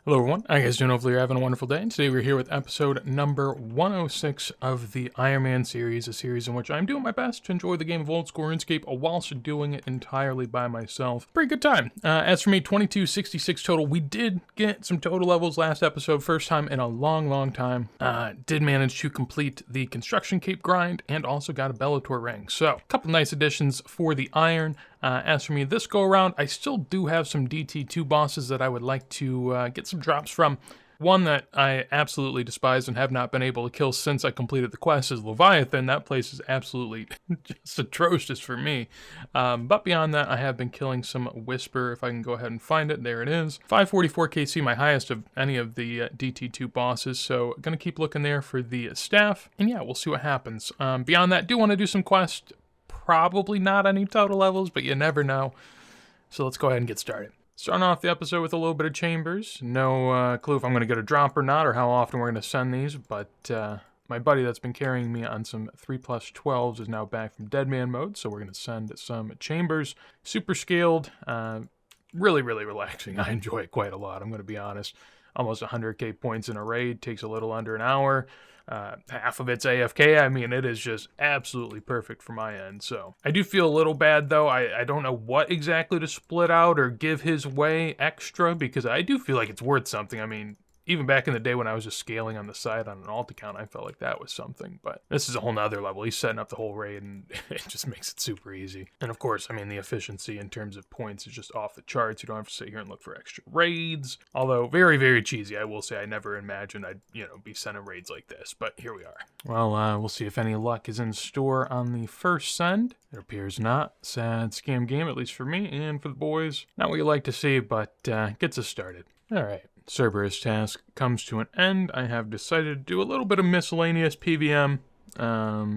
Hello everyone, how you guys doing? Hopefully you're having a wonderful day. And today we're here with episode number 106 of the Ironman series, a series in which I'm doing my best to enjoy the game of old school RuneScape whilst doing it entirely by myself. Pretty good time. As for me, 2266 total. We did get some total levels last episode, first time in a long time. Did manage to complete the construction cape grind and also got a Bellator ring. So, a couple nice additions for the Iron. As for me this go around, I still do have some DT2 bosses that I would like to get some drops from. One that I absolutely despise and have not been able to kill since I completed the quest is Leviathan. That place is absolutely just atrocious for me. But beyond that, I have been killing some Whisper. If I can go ahead and find it, there it is. 544 KC, my highest of any of the DT2 bosses. So gonna keep looking there for the staff. And yeah, we'll see what happens. Beyond that, do want to do some quests. Probably not any total levels, but you never know. So let's go ahead and get started. Starting off the episode with a little bit of chambers. No clue if I'm going to get a drop or not, or how often we're going to send these, but my buddy that's been carrying me on some 3+12s is now back from Deadman mode, so we're going to send some chambers. Super scaled, really relaxing. I enjoy it quite a lot, I'm going to be honest. Almost 100k points in a raid, takes a little under an hour. Half of it's AFK. I mean, it is just absolutely perfect for my end. So I do feel a little bad though. I don't know what exactly to split out or give his way extra, because I do feel like it's worth something. I mean, even back in the day when I was just scaling on the side on an alt account, I felt like that was something. But this is a whole nother level. He's setting up the whole raid, and it just makes it super easy. And of course, I mean, the efficiency in terms of points is just off the charts. You don't have to sit here and look for extra raids. Although, very cheesy. I will say I never imagined I'd, be sending raids like this. But here we are. Well, we'll see if any luck is in store on the first send. It appears not. Sad scam game, at least for me and for the boys. Not what you like to see, but gets us started. All right. Cerberus task comes to an end. I have decided to do a little bit of miscellaneous PVM.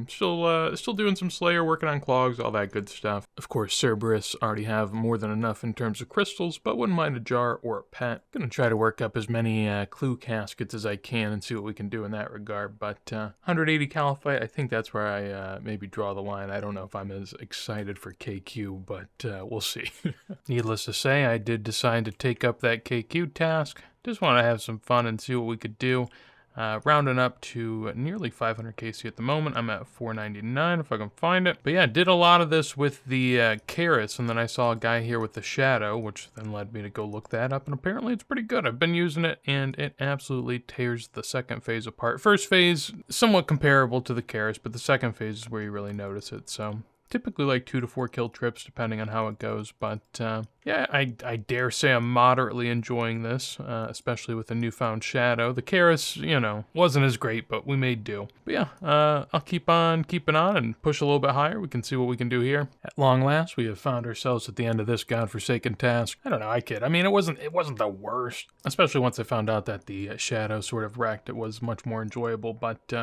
Still doing some Slayer, working on clogs, all that good stuff. Of course, Cerberus already have more than enough in terms of crystals, but wouldn't mind a jar or a pet. Gonna try to work up as many clue caskets as I can and see what we can do in that regard. But 180 Kalphite, I think that's where I maybe draw the line. I don't know if I'm as excited for KQ, but we'll see. Needless to say, I did decide to take up that KQ task. Just want to have some fun and see what we could do. Rounding up to nearly 500 KC at the moment. I'm at 499 if I can find it. But yeah, did a lot of this with the carrots, and then I saw a guy here with the shadow, which then led me to go look that up, and apparently it's pretty good. I've been using it, and it absolutely tears the second phase apart. First phase, somewhat comparable to the carrots, but the second phase is where you really notice it, so typically like 2 to 4 kill trips depending on how it goes, but yeah, I dare say I'm moderately enjoying this, especially with the newfound shadow. The Karis, wasn't as great, but we made do. But yeah, I'll keep on keeping on and push a little bit higher. We can see what we can do here. At long last, we have found ourselves at the end of this godforsaken task. I don't know, I kid. I mean, it wasn't the worst, especially once I found out that the shadow sort of wrecked. It was much more enjoyable, but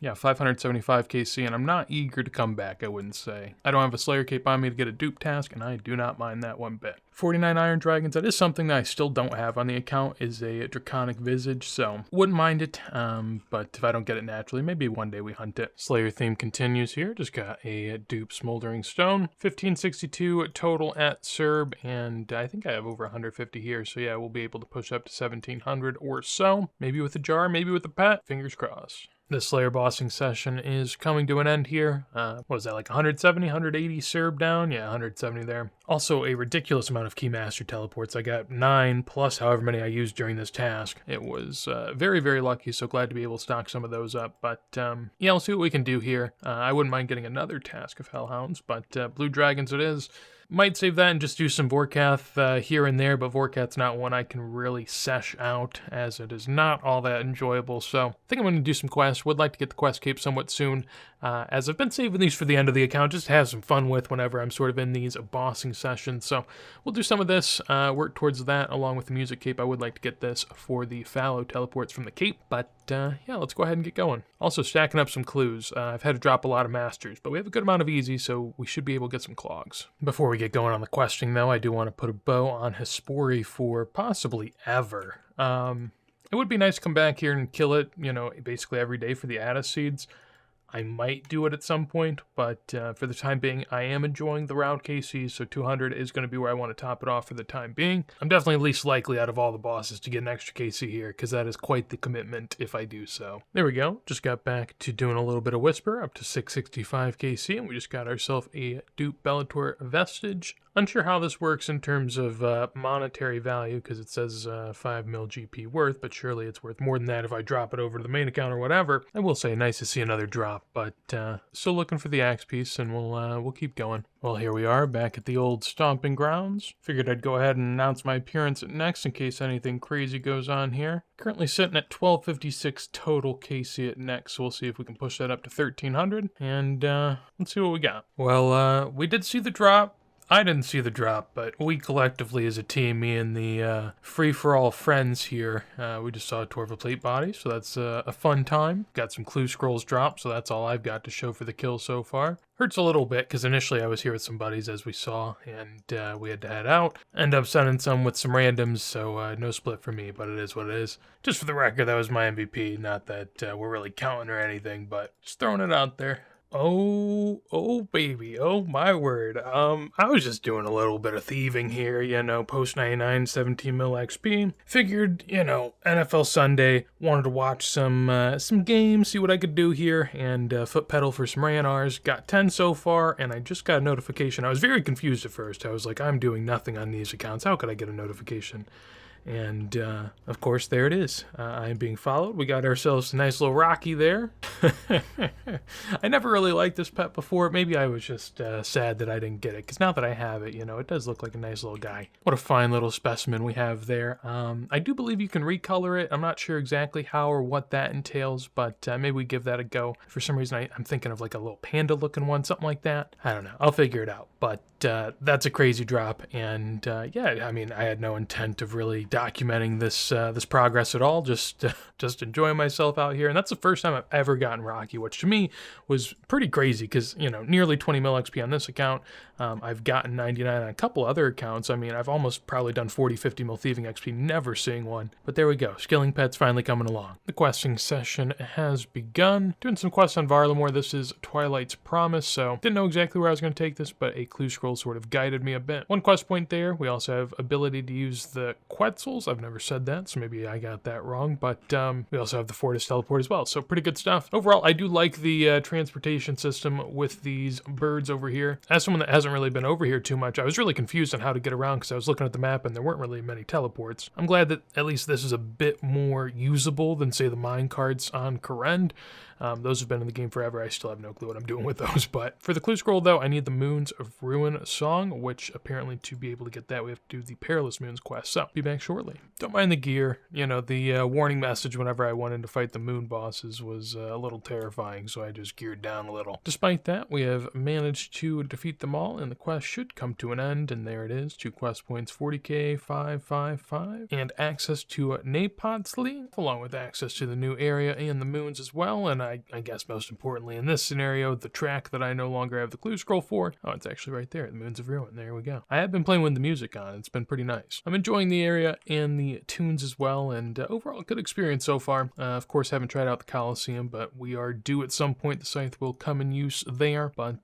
yeah, 575 KC, and I'm not eager to come back, I wouldn't say. I don't have a Slayer cape on me to get a dupe task, and I do not mind that one bit. 49 Iron Dragons, that is something that I still don't have on the account, is a Draconic Visage, so wouldn't mind it, but if I don't get it naturally, maybe one day we hunt it. Slayer theme continues here, just got a dupe Smoldering Stone. 1562 total at Serb, and I think I have over 150 here, so yeah, we'll be able to push up to 1700 or so. Maybe with a jar, maybe with a pet, fingers crossed. The Slayer bossing session is coming to an end here. What was that, like 170, 180 Serb down? Yeah, 170 there. Also, a ridiculous amount of Keymaster teleports. I got 9 plus however many I used during this task. It was very lucky, so glad to be able to stock some of those up. But yeah, we'll see what we can do here. I wouldn't mind getting another task of Hellhounds, but Blue Dragons it is. Might save that and just do some Vorkath here and there, but Vorkath's not one I can really sesh out, as it is not all that enjoyable. So I think I'm going to do some quests. Would like to get the quest cape somewhat soon, as I've been saving these for the end of the account, just to have some fun with whenever I'm sort of in these bossing sessions. So we'll do some of this, work towards that, along with the music cape. I would like to get this for the fallow teleports from the cape, but yeah, let's go ahead and get going. Also stacking up some clues. I've had to drop a lot of masters, but we have a good amount of easy, so we should be able to get some clogs. Before we get going on the questing, though, I do want to put a bow on Hespori for possibly ever. It would be nice to come back here and kill it, basically every day for the Addis seeds. I might do it at some point, but for the time being, I am enjoying the round KC, so 200 is going to be where I want to top it off for the time being. I'm definitely least likely out of all the bosses to get an extra KC here, because that is quite the commitment if I do so. There we go. Just got back to doing a little bit of Whisper, up to 665 KC, and we just got ourselves a dupe Bellator Vestige. Unsure how this works in terms of monetary value, because it says 5 mil GP worth, but surely it's worth more than that if I drop it over to the main account or whatever. I will say, nice to see another drop, but still looking for the axe piece, and we'll keep going. Well, here we are, back at the old stomping grounds. Figured I'd go ahead and announce my appearance at Nex in case anything crazy goes on here. Currently sitting at 1256 total KC at Nex, so we'll see if we can push that up to 1300, and let's see what we got. Well, we did see the drop. I didn't see the drop, but we collectively as a team, me and the free-for-all friends here, we just saw a Torva plate body, so that's a fun time. Got some clue scrolls dropped, so that's all I've got to show for the kill so far. Hurts a little bit, because initially I was here with some buddies, as we saw, and we had to head out. End up sending some with some randoms, so no split for me, but it is what it is. Just for the record, that was my MVP, not that we're really counting or anything, but just throwing it out there. Oh baby, oh my word. I was just doing a little bit of thieving here, post 99, 17 mil XP. Figured, NFL Sunday, wanted to watch some games, see what I could do here, and foot pedal for some RANRs. Got 10 so far, and I just got a notification. I was very confused at first. I was like, I'm doing nothing on these accounts. How could I get a notification? And, of course, there it is. I am being followed. We got ourselves a nice little Rocky there. I never really liked this pet before. Maybe I was just sad that I didn't get it, because now that I have it, it does look like a nice little guy. What a fine little specimen we have there. I do believe you can recolor it. I'm not sure exactly how or what that entails, but maybe we give that a go. For some reason, I'm thinking of like a little panda-looking one, something like that. I don't know. I'll figure it out, but that's a crazy drop, and yeah, I mean, I had no intent of really documenting this progress at all, just enjoying myself out here, and that's the first time I've ever gotten Rocky, which to me was pretty crazy, because, nearly 20 mil XP on this account. I've gotten 99 on a couple other accounts. I mean, I've almost probably done 40, 50 mil thieving XP, never seeing one, but there we go. Skilling pet's finally coming along. The questing session has begun. Doing some quests on Varlamore. This is Twilight's Promise, so didn't know exactly where I was going to take this, but a clue scroll sort of guided me a bit. One quest point there. We also have ability to use the Quetzals. I've never said that, so maybe I got that wrong, but we also have the Fortis teleport as well, so pretty good stuff. Overall, I do like the transportation system with these birds over here. As someone that hasn't really been over here too much, I was really confused on how to get around, because I was looking at the map and there weren't really many teleports. I'm glad that at least this is a bit more usable than, say, the mine carts on Korend. Those have been in the game forever. I still have no clue what I'm doing with those. But for the clue scroll, though, I need the Moons of Ruin song, which apparently to be able to get that, we have to do the Perilous Moons quest. So, be back shortly. Don't mind the gear. The warning message whenever I went in to fight the moon bosses was a little terrifying, so I just geared down a little. Despite that, we have managed to defeat them all, and the quest should come to an end, and there it is. 2 quest points, 40k, 555, and access to Napotsley, along with access to the new area and the moons as well, and I guess most importantly in this scenario, the track that I no longer have the clue scroll for. Oh, it's actually right there, the Moons of Ruin. There we go. I have been playing with the music on. It's been pretty nice. I'm enjoying the area and the tunes as well, and overall good experience so far. Of course, haven't tried out the Coliseum, but we are due at some point. The scythe will come in use there, but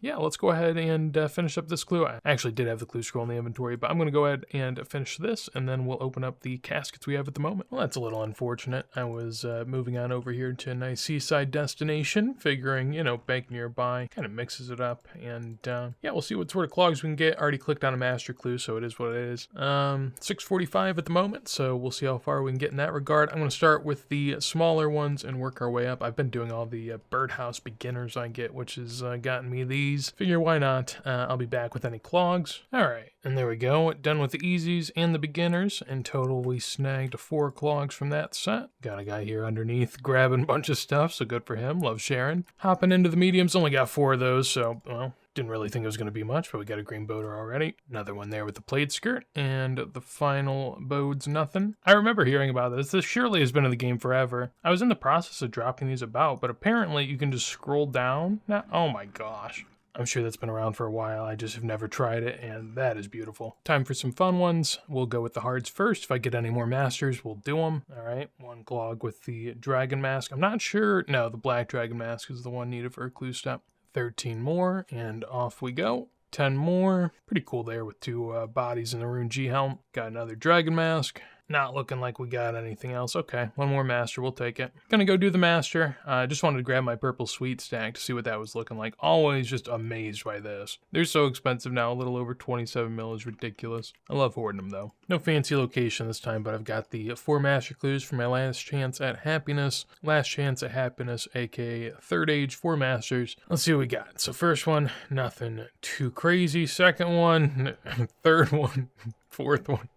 yeah, let's go ahead and finish up this clue. I actually did have the clue scroll in the inventory, but I'm going to go ahead and finish this, and then we'll open up the caskets we have at the moment. Well, that's a little unfortunate. I was moving on over here to a nice seaside destination, figuring, bank nearby, kind of mixes it up, and yeah, we'll see what sort of clogs we can get. Already clicked on a master clue, so it is what it is. 645 at the moment, so we'll see how far we can get in that regard. I'm going to start with the smaller ones and work our way up. I've been doing all the birdhouse beginners I get, which has gotten me these. Figure why not? I'll be back with any clogs. Alright, and there we go. Done with the easies and the beginners. In total, we snagged 4 clogs from that set. Got a guy here underneath grabbing a bunch of stuff, so good for him. Love sharing. Hopping into the mediums, only got 4 of those, so, well, didn't really think it was going to be much, but we got a green boater already. Another one there with the plaid skirt, and the final bodes nothing. I remember hearing about this. This surely has been in the game forever. I was in the process of dropping these about, but apparently you can just scroll down. Now, oh my gosh. I'm sure that's been around for a while. I just have never tried it, and that is beautiful. Time for some fun ones. We'll go with the hards first. If I get any more masters, we'll do them. All right, one clog with the dragon mask. I'm not sure. No, the black dragon mask is the one needed for a clue step. 13 more, and off we go. 10 more. Pretty cool there with 2 bodies in the Rune G helm. Got another dragon mask. Not looking like we got anything else. Okay, one more master, we'll take it. Gonna go do the master. I just wanted to grab my purple sweet stack to see what that was looking like. Always just amazed by this. They're so expensive now, a little over 27 mil is ridiculous. I love hoarding them though. No fancy location this time, but I've got the 4 master clues for my last chance at happiness. Last chance at happiness, aka third age, 4 masters. Let's see what we got. So first one, nothing too crazy. Second one, third one, fourth one.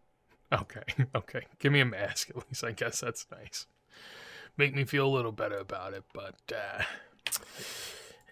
Okay. Give me a mask at least. I guess that's nice. Make me feel a little better about it, but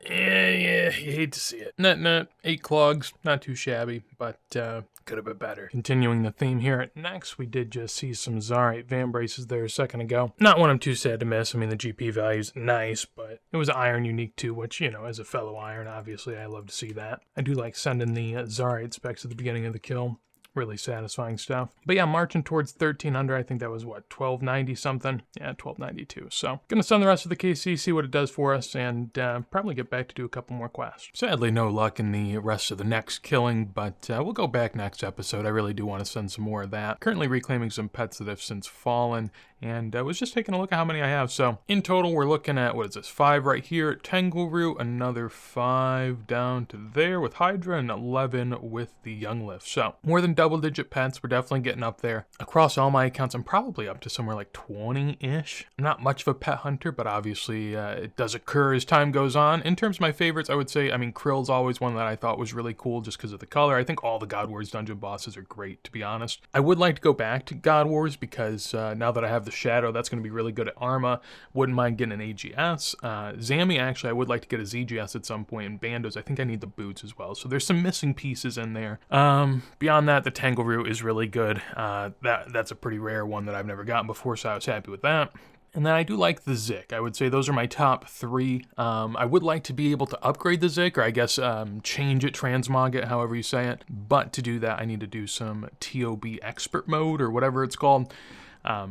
yeah, you hate to see it. Net, 8 clogs, not too shabby, but could have been better. Continuing the theme here at Nex, we did just see some Xeric Van Braces there a second ago. Not one I'm too sad to miss. I mean, the GP value's nice, but it was Iron unique too, which, you know, as a fellow Iron, obviously I love to see that. I do like sending the Xeric specs at the beginning of the kill. Really satisfying stuff. But yeah, marching towards 1300. I think that was what, 1290 something? Yeah, 1292. So gonna send the rest of the KC, see what it does for us, and probably get back to do a couple more quests. Sadly, no luck in the rest of the next killing, but we'll go back next episode. I really do want to send some more of that. Currently reclaiming some pets that have since fallen, and I was just taking a look at how many I have. So in total, we're looking at, what is this, 5 right here at Tangleroot, another 5 down to there with Hydra, and 11 with the Young Lift. So more than double-digit pets. We're definitely getting up there. Across all my accounts, I'm probably up to somewhere like 20-ish. I'm not much of a pet hunter, but obviously it does occur as time goes on. In terms of my favorites, I would say, I mean, Krill's always one that I thought was really cool just because of the color. I think all the God Wars dungeon bosses are great, to be honest. I would like to go back to God Wars because now that I have the Shadow, that's going to be really good at Arma. Wouldn't mind getting an AGS. Zami, actually, I would like to get a ZGS at some point, and Bandos, I think I need the boots as well. So there's some missing pieces in there. Beyond that, the Tangleroot is really good. That's a pretty rare one that I've never gotten before, so I was happy with that. And then I do like the Zik. I would say those are my top 3. I would like to be able to upgrade the Zik, or I guess change it, transmog it, however you say it. But to do that, I need to do some TOB expert mode, or whatever it's called.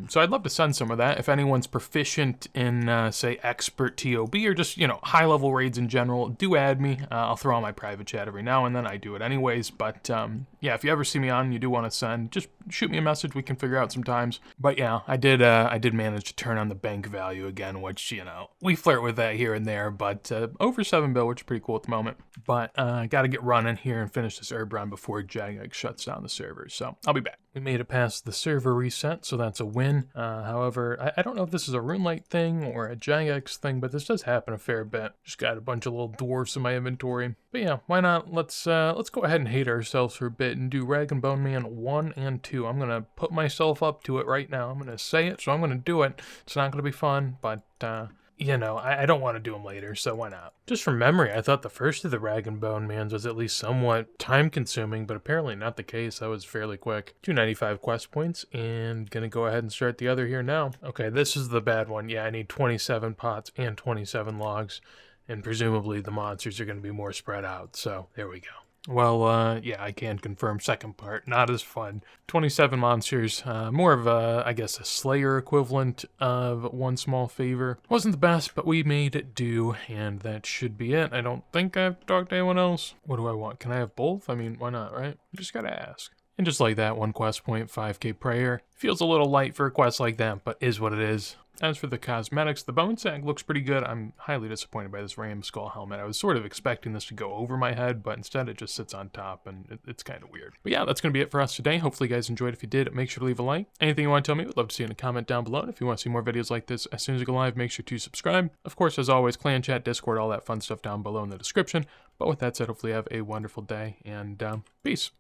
So I'd love to send some of that. If anyone's proficient in, say, expert TOB or just, you know, high-level raids in general, do add me. I'll throw on my private chat every now and then. I do it anyways. But, yeah, if you ever see me on and you do want to send, just shoot me a message. We can figure out sometimes. But, yeah, I did manage to turn on the bank value again, which, you know, we flirt with that here and there. But over 7 bill, which is pretty cool at the moment. But got to get running here and finish this herb run before Xeric shuts down the server. So I'll be back. We made it past the server reset, so that's a win. However, I don't know if this is a RuneLight thing or a Jagex thing, but this does happen a fair bit. Just got a bunch of little dwarfs in my inventory. But yeah, why not? Let's go ahead and hate ourselves for a bit and do Rag and Bone Man 1 and 2. I'm gonna put myself up to it right now. I'm gonna say it, so I'm gonna do it. It's not gonna be fun, but you know, I don't want to do them later, so why not? Just from memory, I thought the first of the Rag and Bone Mans was at least somewhat time-consuming, but apparently not the case. That was fairly quick. 295 quest points, and gonna go ahead and start the other here now. Okay, this is the bad one. Yeah, I need 27 pots and 27 logs, and presumably the monsters are gonna be more spread out, so there we go. Well, yeah, I can confirm second part, not as fun. 27 monsters, more of a, I guess, a Slayer equivalent of One Small Favor. Wasn't the best, but we made it do, and that should be it. I don't think I have to talk to anyone else. What do I want? Can I have both? I mean, why not, right? Just gotta ask. And just like that, 1 quest point, 5k prayer. Feels a little light for a quest like that, but is what it is. As for the cosmetics, the bone sack looks pretty good. I'm highly disappointed by this ram skull helmet. I was sort of expecting this to go over my head, but instead it just sits on top, and it's kind of weird. But yeah, that's going to be it for us today. Hopefully you guys enjoyed. If you did, make sure to leave a like. Anything you want to tell me, I'd love to see in a comment down below. And if you want to see more videos like this as soon as we go live, make sure to subscribe. Of course, as always, clan chat, Discord, all that fun stuff down below in the description. But with that said, hopefully you have a wonderful day, and peace.